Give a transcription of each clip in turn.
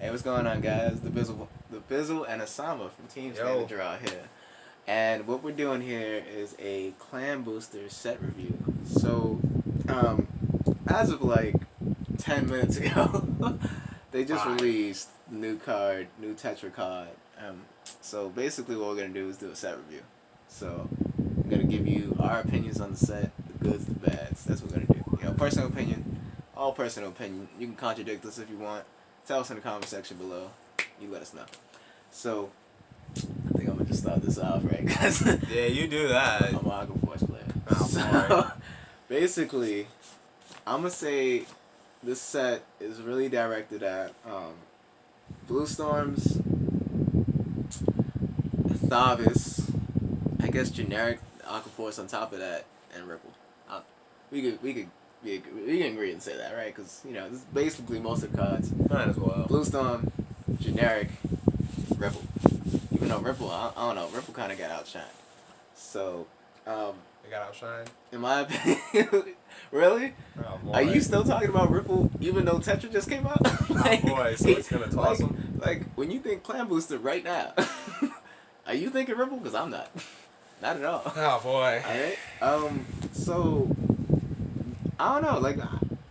Hey, what's going on, guys? The Dvzl and Asama from Team Manager out here. And what we're doing here is a clan booster set review. So, as of like 10 minutes ago, they just released the new card, new Tetra card. So basically what we're going to do is do a set review. So, I'm going to give you our opinions on the set, the goods, the bads. That's what we're going to do. You know, personal opinion, all personal opinion. You can contradict us if you want. Tell us in the comment section below. You let us know. So, I think I'm going to just start this off, right? Cause yeah, you do that. I'm an Aqua Force player. Oh, so, basically, I'm going to say this set is really directed at Blue Storms, Thavis, I guess generic Aqua Force on top of that, and Ripple. We can agree and say that, right? Because, you know, this is basically most of the cards. Might as well. Blue Storm, generic, Ripple. Even though Ripple, I don't know, Ripple kind of got outshined. So, They got outshined? In my opinion, really? Oh, boy. Are you still talking about Ripple even though Tetra just came out? Like, oh boy, so it's going to toss them? Like, when you think Clan Booster right now, are you thinking Ripple? Because I'm not. Not at all. Oh boy. Alright? So, I don't know, like,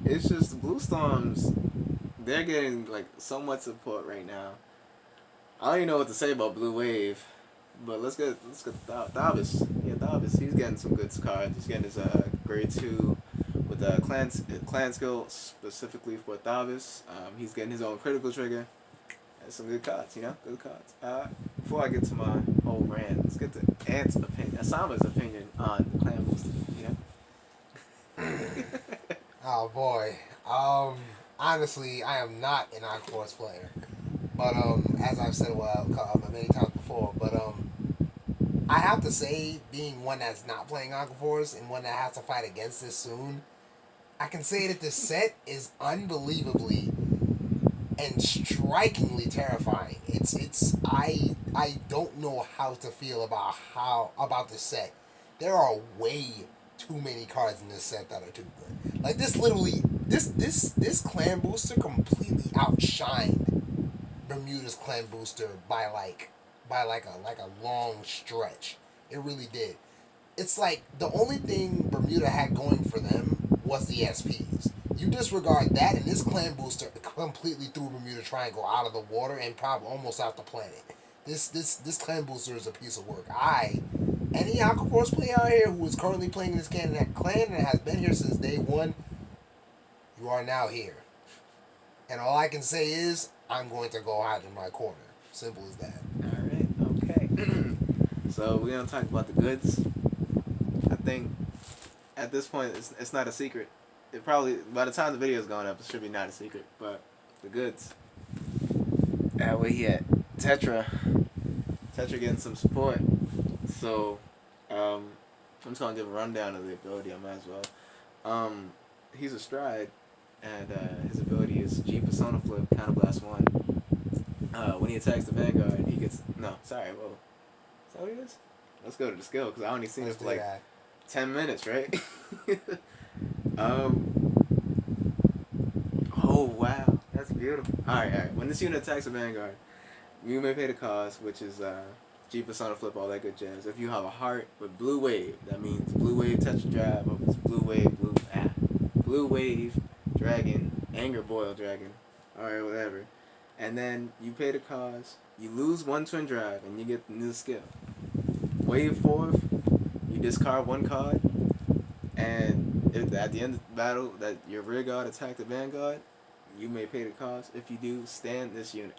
it's just Blue Storms, they're getting, like, so much support right now. I don't even know what to say about Blue Wave, but let's get Dvzl. Yeah, Dvzl, he's getting some good cards. He's getting his grade 2 with the clan skill specifically for Dvzl. He's getting his own critical trigger. That's some good cards, you know? Good cards. Before I get to my whole rant, let's get to Ant's opinion, Asama's opinion on the clan booster, you know? Oh boy. Honestly, I am not an Aqua Force player. But as I've said many times before, but I have to say, being one that's not playing Aqua Force and one that has to fight against this soon, I can say that this set is unbelievably and strikingly terrifying. I don't know how to feel about this set. There are way too many cards in this set that are too good. Like this clan booster completely outshined Bermuda's clan booster by a long stretch. It really did. It's like the only thing Bermuda had going for them was the SPs. You disregard that, and this clan booster completely threw Bermuda Triangle out of the water and probably almost off the planet. This clan booster is a piece of work. Any Aqua Force player out here who is currently playing this clan and has been here since day one, you are now here. And all I can say is, I'm going to go hide in my corner. Simple as that. Alright, okay. So we're going to talk about the goods. I think at this point it's not a secret. It probably, by the time the video is going up, it should be not a secret. But the goods. Where he at? Tetra getting some support. So, I'm just going to give a rundown of the ability. I might as well. He's a stride. And his ability is G Persona Flip, Counterblast 1. When he attacks the Vanguard, he gets... No, sorry, whoa. Is that what it is? Let's go to the skill, because I only seen this for like 10 minutes, right? Oh, wow. That's beautiful. Alright. When this unit attacks a Vanguard, you may pay the cost, which is G Persona Flip, all that good jazz. If you have a heart with Blue Wave, that means Blue Wave Tetra Drive, or it's Blue Wave Dragon, Anger Boil Dragon, alright, whatever. And then you pay the cost, you lose one Twin Drive, and you get the new skill. Wave 4, you discard one card, and if at the end of the battle that your rear guard attacked the Vanguard, you may pay the cost. If you do, stand this unit.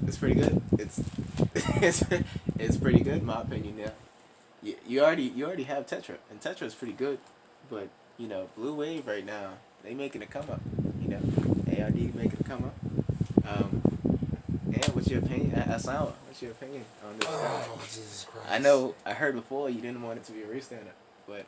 It's pretty good. It's pretty good in my opinion. Yeah, you already have Tetra, and Tetra is pretty good. But, you know, Blue Wave right now, they making it come up. You know, ARD making it come up. And what's your opinion? Asama, what's your opinion on this? Oh, Jesus Christ. I know, I heard before you didn't want it to be a restander, but...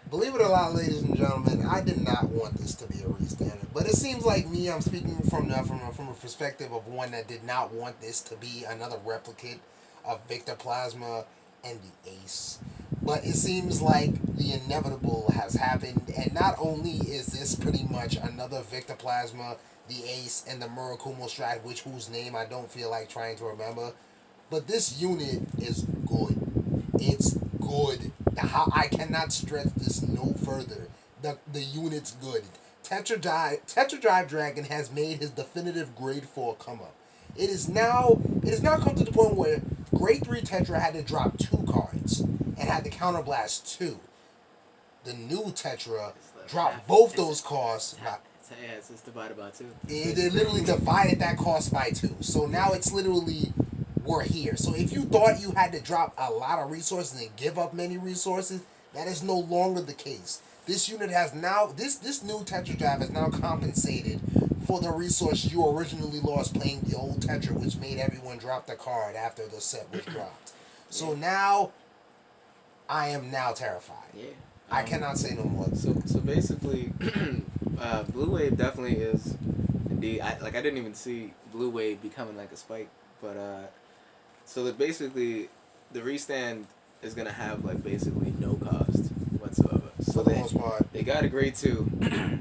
Believe it or not, ladies and gentlemen, I did not want this to be a restander. But it seems like me, I'm speaking from a perspective of one that did not want this to be another replicate of Victor Plasma and the Ace. But it seems like the inevitable has happened, and not only is this pretty much another Victor Plasma, the Ace, and the Murakumo strat, whose name I don't feel like trying to remember, but this unit is good. It's good. How I cannot stress this no further. The unit's good. Tetra Drive Dragon has made his definitive Grade 4 come up. It is now come to the point where Grade 3 Tetra had to drop 2 cards and had to counterblast 2. The new Tetra dropped both those costs. It's divided by 2. They literally divided that cost by 2. So now it's literally, we're here. So if you thought you had to drop a lot of resources and give up many resources, that is no longer the case. This unit has now, this new Tetra Drive has now compensated for the resource you originally lost playing the old Tetra, which made everyone drop the card after the set was dropped. So now, I am now terrified. Yeah. I cannot say no more. So basically, Blue Wave definitely is indeed. I didn't even see Blue Wave becoming like a spike, but so that basically the restand is gonna have like basically no cost whatsoever. So For the most part. they got a Grade 2.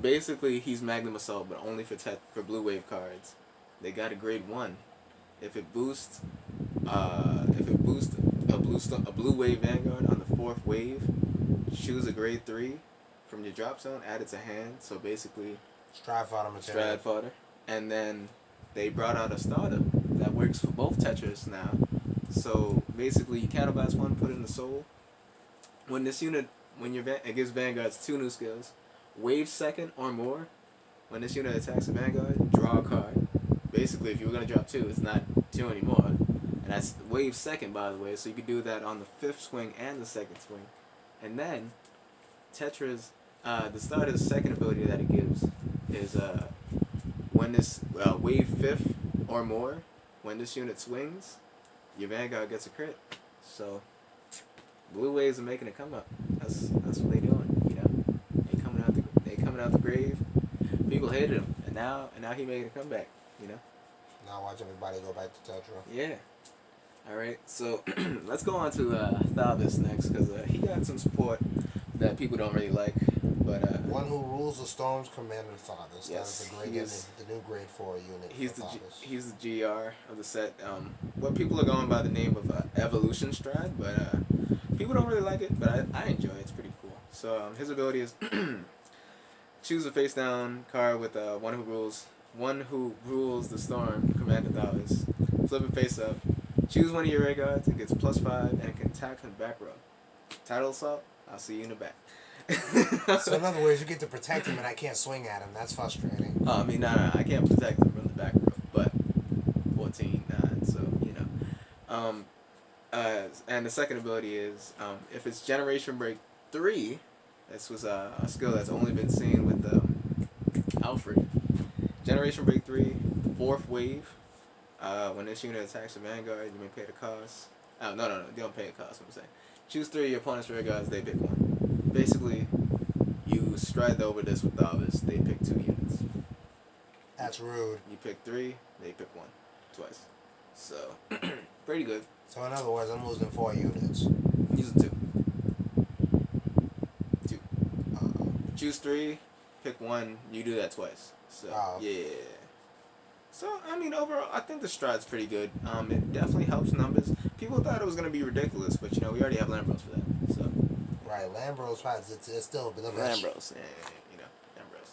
Basically, he's Magnum Assault, but only for Blue Wave cards. They got a Grade 1. If it boosts a Blue Wave Vanguard on the 4th wave, choose a Grade 3 from your drop zone, add it to hand. So basically, Stride fodder material. Strad Fodder. And then they brought out a starter that works for both Tetras now. So basically, you counterblast 1, put it in the soul. When this unit, it gives Vanguards 2 new skills. Wave 2nd or more. When this unit attacks a Vanguard, draw a card. Basically, if you were going to drop 2, it's not 2 anymore. And that's Wave 2nd, by the way. So you could do that on the 5th swing and the 2nd swing. And then, Tetra's, the starter's second ability that it gives is when this Wave 5th or more, when this unit swings, your Vanguard gets a crit. So, Blue Waves are making it come up. That's what they doing, you know. They coming out the grave. People hated him, and now he making a comeback, you know. Now watch everybody go back to Tetra. Yeah. All right. So let's go on to Thalvis next, because he got some support that people don't really like, but One who rules the storms, Commander Thalvis. Yes, That is the the new Grade 4 unit. he's the GR of the set. What people are going by the name of Evolution Strad, but people don't really like it, but I enjoy it. It's pretty cool. So his ability is choose a face down card with one who rules the storm, Commander Thalvis. Flip it face up. Choose one of your red guards. It gets +5 and it can attack from the back row. Title assault. I'll see you in the back. So in other words, you get to protect him and I can't swing at him. That's frustrating. I mean, no, I can't protect him from the back row, but 14-9, so, you know. And the second ability is, if it's Generation Break 3, this was a skill that's only been seen with Alfred. Generation Break 3, 4th wave. When this unit attacks a Vanguard, you may pay the cost. Oh, no, you don't pay the cost, I'm saying. Choose 3 of your opponent's red guards, they pick 1. Basically, you stride over this with Thalvis, they pick 2 units. That's rude. You pick 3, they pick 1. Twice. So, pretty good. So in other words, I'm losing 4 units. Using 2. Choose 3, pick 1, you do that twice. So, yeah. So, I mean, overall, I think the stride's pretty good. It definitely helps numbers. People thought it was going to be ridiculous, but, you know, we already have Lambros for that. So. Right, Lambros, it's still a bit of Lambros, you know, Lambros.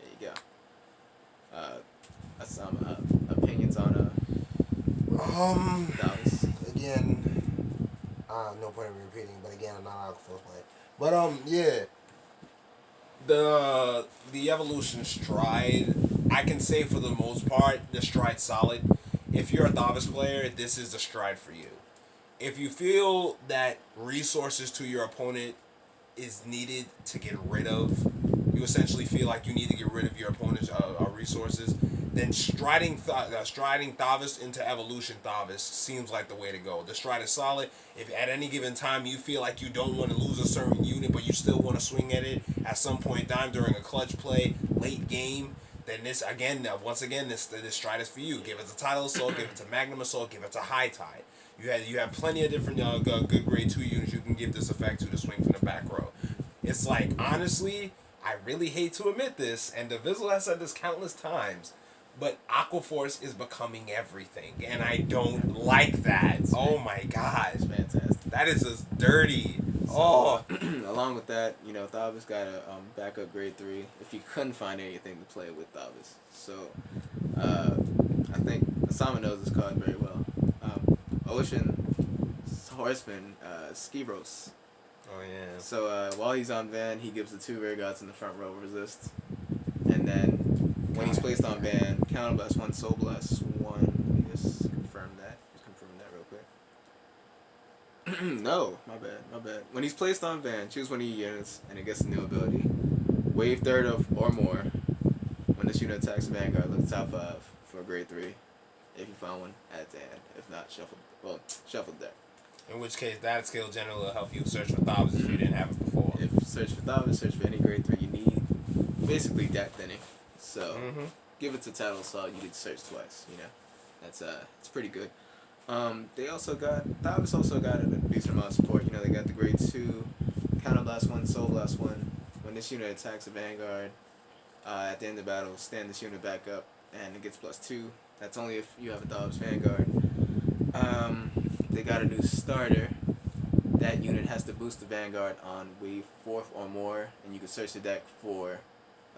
There you go. Asama, opinions on Dallas. Again, no point in repeating, but again, I'm not out for play. But yeah. The evolution stride, I can say for the most part, the stride's solid. If you're a novice player, this is the stride for you. If you feel that resources to your opponent is needed to get rid of, you essentially feel like you need to get rid of your opponent's resources, then striding Thalvis into Evolution Thalvis seems like the way to go. The stride is solid. If at any given time you feel like you don't want to lose a certain unit, but you still want to swing at it at some point in time during a clutch play, late game, then once again, this stride is for you. Give it to Tidal Assault, give it to Magnum Assault, give it to High Tide. You have plenty of different good grade 2 units you can give this effect to swing from the back row. It's like, honestly, I really hate to admit this, and Dvzl has said this countless times, but Aquaforce is becoming everything, and I don't like that. Oh my god. It's fantastic. That is just dirty. So, along with that, Thavas got a backup grade 3 if you couldn't find anything to play with Thavas. So, I think Asama knows this card very well. Ocean Horseman, Skivros. Oh, yeah. So, while he's on Van, he gives the 2 rear guards in the front row resist. And then, when he's placed on Van, Counterblast 1, Soul Blast 1. Let me just confirm that. Just confirm that real quick. No, my bad. When he's placed on Van, choose one of your units, and it gets a new ability. Wave third of or more. When this unit attacks the Vanguard, look top 5 for grade 3. If you find one, add to hand. If not, shuffle the deck. In which case, that skill generally will help you search for Thavas if you didn't have it before. If search for Thavas, search for any grade 3 you need. Basically deck thinning. So, give it to Tidal Assault, you did search twice, That's it's pretty good. Thavas also got a decent amount of support. They got the grade 2, Counterblast 1, Soul Blast 1. When this unit attacks a Vanguard, at the end of battle, stand this unit back up, and it gets +2. That's only if you have a Thavas Vanguard. They got a new starter. That unit has to boost the Vanguard on wave 4th or more, and you can search the deck for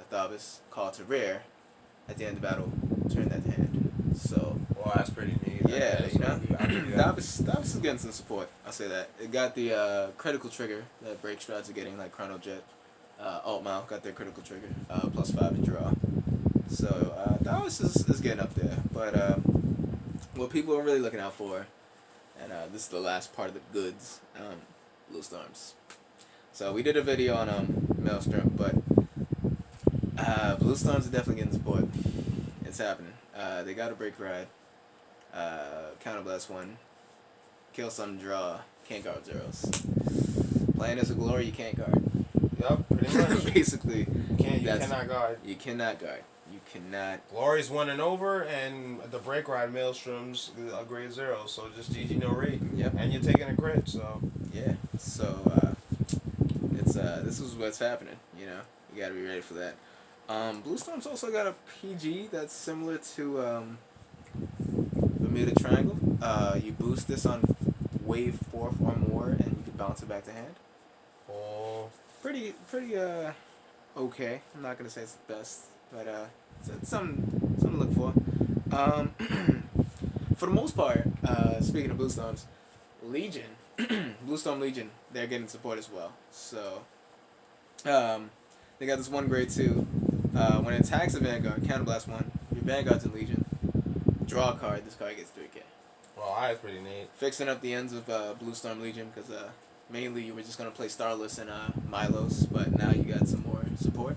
a Thavas, call to rare. At the end of battle, turn that to hand. So, well, that's pretty neat. yeah, Thavas is getting some support. I'll say that. It got the critical trigger that break strides are getting, like Chrono Jet. Altmouth got their critical trigger, +5 to draw. So, Thavas is getting up there. But what people are really looking out for, and this is the last part of the goods, Blue Storms. So we did a video on Maelstrom, but Blue Storms are definitely getting support. It's happening. They got a break ride, Counterblast 1, kill some, draw, can't guard zeros. Playing as a glory, you can't guard. Yep, pretty much. Basically, you cannot guard. You cannot guard. You cannot. Glory's 1 and over, and the break ride Maelstrom's a grade 0, so just GG no rate. Yep. And you're taking a crit, so. Yeah. So it's this is what's happening. You gotta be ready for that. Blue Storm's also got a PG that's similar to Bermuda Triangle. You boost this on wave 4th or more, and you can bounce it back to hand. Oh. Pretty okay. I'm not gonna say it's the best, but it's something to look for. For the most part, speaking of Blue Storms, Legion, Blue Storm Legion, they're getting support as well. So, they got this one grade 2. When it attacks a Vanguard, Counterblast 1, your Vanguard's in Legion. Draw a card, this card gets 3k. Well, that's pretty neat. Fixing up the ends of Blue Storm Legion, because mainly you were just going to play Starless and Milos, but now you got some more support.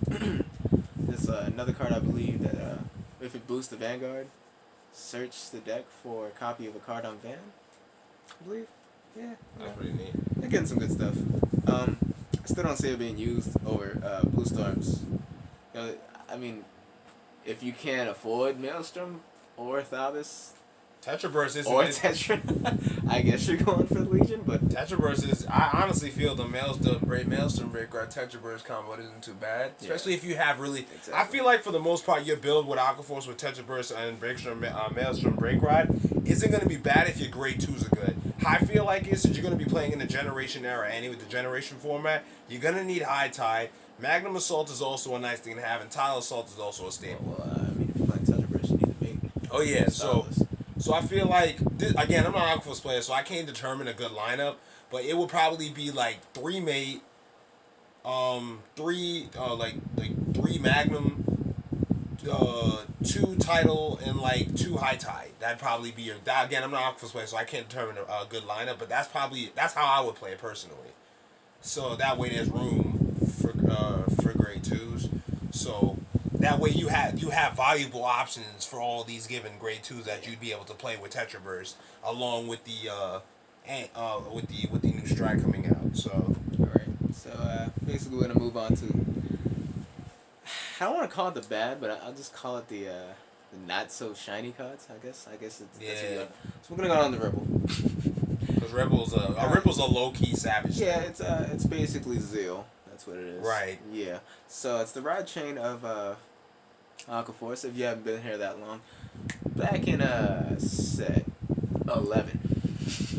There's another card I believe that if it boosts the Vanguard, search the deck for a copy of a card on Van, I believe. Yeah. That's pretty neat. They're getting some good stuff. I still don't see it being used over Blue Storms. I mean, if you can't afford Maelstrom or Thavas Tetraburst is or Tetra, I guess you're going for the Legion, but Tetraburst is. I honestly feel the Maelstrom Breaker Tetraburst combo isn't too bad, especially if you have really. Exactly. I feel like for the most part, your build with Aquaforce with Tetraburst and Maelstrom Break Ride isn't going to be bad if your grade 2s are good. I feel like is since you're going to be playing in the Generation era, with the Generation format, you're going to need High Tide. Magnum Assault is also a nice thing to have, and Tidal Assault is also a staple. Well, I mean, if you're playing Tetraburst, you need a big. Oh yeah, so I feel like again, I'm not an Aquaforce player, so I can't determine a good lineup. But it would probably be like 3 mate, 3 Magnum, 2 Tidal, and like 2 High Tide. That'd probably be your. Again, I'm not an Aquaforce player, so I can't determine a good lineup. But that's how I would play it personally. So that way there's room for grade 2s. So that way you have valuable options for all these given grade 2s that you'd be able to play with Tetraburst along with the with the new strike coming out. So alright. So basically we're gonna move on to I don't want to call it the bad, but I'll just call it the not so shiny cards. I guess. That's what you Yeah. got. So we're gonna go on the Rebel. Because Rebel's a low key savage. Yeah, thing. it's basically Zeal. That's what it is. Right. Yeah. So it's the ride chain of Aqua Force. If you haven't been here that long, back in set 11.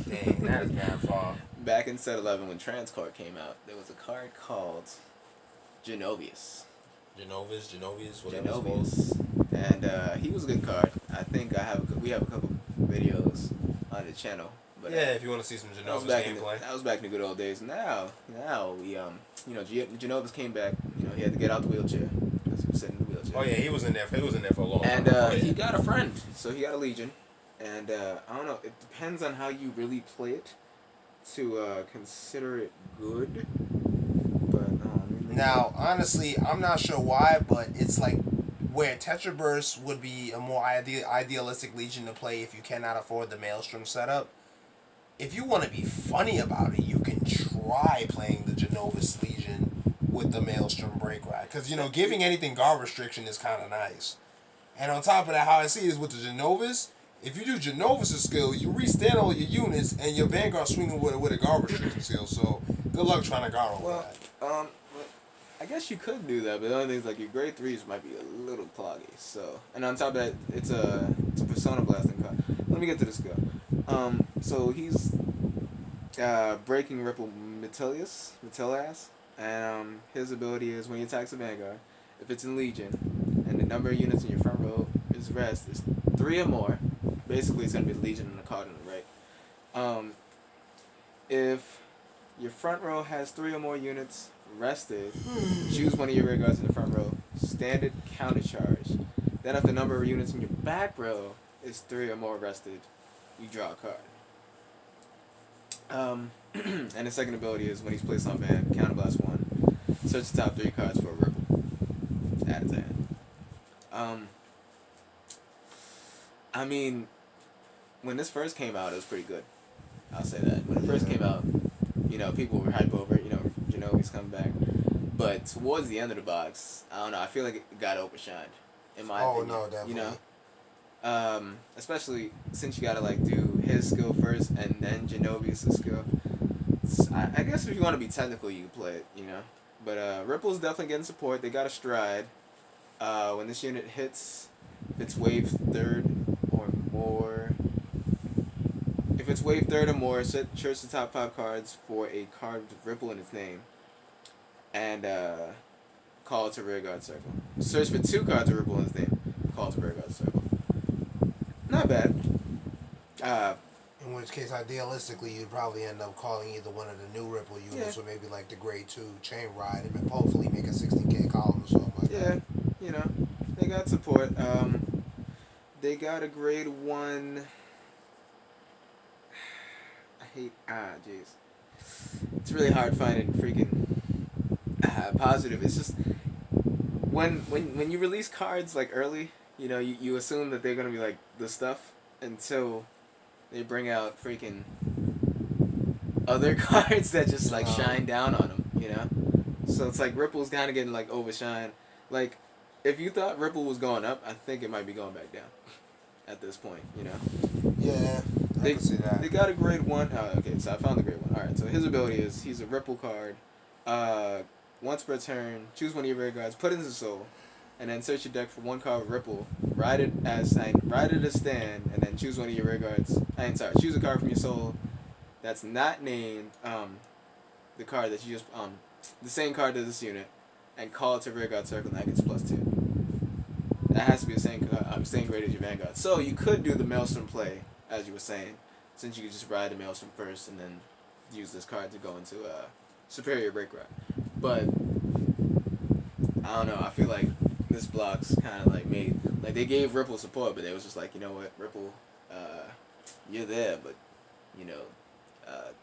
Dang, that is mad far. Back in set 11 when Transcord came out, there was a card called Genovius. Genovius, whatever it's called. Genovius. And he was a good card. I think we have a couple videos on the channel. But, Yeah, if you want to see some Genovis gameplay. That was back in the good old days. Now we Genovis came back. He had to get out the wheelchair. Because he was sitting in the wheelchair. Oh yeah, he was in there. He was in there for a long time. And he got a friend, so he got a Legion. And I don't know. It depends on how you really play it to consider it good. But Now, honestly, I'm not sure why, but it's like where Tetra Burst would be a more idealistic Legion to play if you cannot afford the Maelstrom setup. If you want to be funny about it, you can try playing the Genovis Legion with the Maelstrom Break Ride. Because, giving anything guard restriction is kind of nice. And on top of that, how I see it is with the Genovis, if you do Genovis' skill, you restand all your units, and your Vanguard swinging with a guard restriction skill. So, good luck trying to guard over that. I guess you could do that, but the only thing is like your grade 3s might be a little cloggy. So, and on top of that, it's a Persona blasting card. Let me get to the skill. So he's breaking Ripple Metilius, and his ability is when he attacks a Vanguard, if it's in Legion, and the number of units in your front row is 3 or more. Basically, it's gonna be Legion on the card on the right. If your front row has 3 or more units rested, choose one of your rear guards in the front row. Standard counter charge. Then if the number of units in your back row is 3 or more rested, you draw a card. And the second ability is when he's placed on ban, counterblast 1. Search the top 3 cards for a Ripple. Add it to hand. I mean, when this first came out, it was pretty good. I'll say that. When it first came out, people were hype over it. Genovi's coming back. But towards the end of the box, I don't know. I feel like it got overshined. In my opinion. No, definitely. Especially since you gotta do his skill first and then Genovius' skill. I guess if you want to be technical, you can play it. But Ripple's definitely getting support. They got a stride. When this unit hits, if it's wave 3rd or more. If it's wave 3rd or more, search the top 5 cards for a card with Ripple in its name. And call it to rearguard circle. Search for 2 cards with Ripple in its name. Call it to rearguard circle. Not bad. In which case, idealistically, you'd probably end up calling either one of the new Ripple units or maybe like the grade 2 chain ride and hopefully make a 16k column or something like that. Yeah, they got support. They got a grade 1. Jeez. It's really hard finding freaking positive. It's just when you release cards early, you assume that they're gonna be the stuff until they bring out freaking other cards that just shine down on them. So it's Ripple's kind of getting overshined. If you thought Ripple was going up, I think it might be going back down at this point. Yeah. I can see that. They got a grade 1. Okay, so I found the grade 1. Alright, so his ability is he's a Ripple card. Once per turn, choose one of your rear guards, put it into soul, and then search your deck for 1 card with Ripple. Ride it as stand, and then choose one of your rear guards. Choose a card from your soul that's not named the card that you just the same card to this unit, and call it to rear guard circle, and that gets +2. That has to be the same grade as your Vanguard. So you could do the Maelstrom play, as you were saying, since you could just ride the Maelstrom first and then use this card to go into Superior Break Ride. But I don't know. I feel like this block's kind of made they gave Ripple support, but they was just you know what, Ripple, you're there, but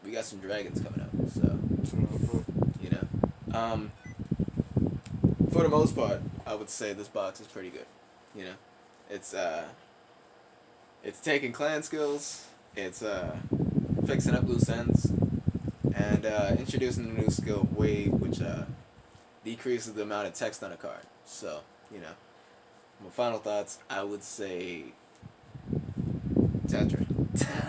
we got some dragons coming up, so for the most part, I would say this box is pretty good. It's taking clan skills, it's fixing up loose ends, and introducing a new skill, Wave, which decreases the amount of text on a card. So, you know, my final thoughts, I would say Tetra.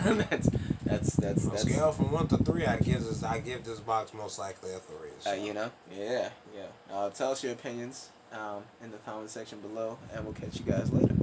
On a scale from 1 to 3, I give this box most likely a 3. So. You know, yeah. Tell us your opinions in the comment section below, and we'll catch you guys later.